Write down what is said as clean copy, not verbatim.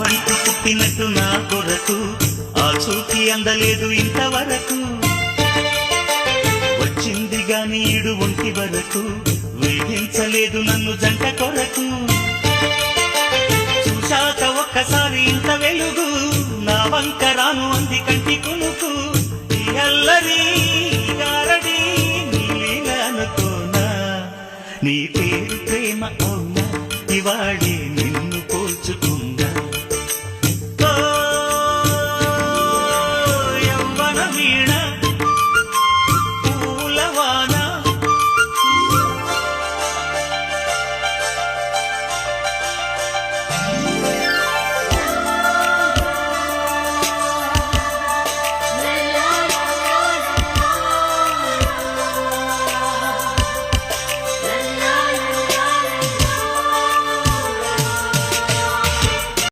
అంటూ పుట్టినట్టు నా కొరకు ఆ చూకి అందలేదు ఇంతవరకు వచ్చింది గాని ఈడు ఒంటి వరకు వేధించలేదు నన్ను జంట కొరకు చూశాక ఒక్కసారి ఇంత వెలుగు నా వంక రాను అంది కంటి కునుకు ఈ అల్లరి గారడి నీలీల అనుకోనా నీ పేరు ప్రేమ అవునా ఇవాడి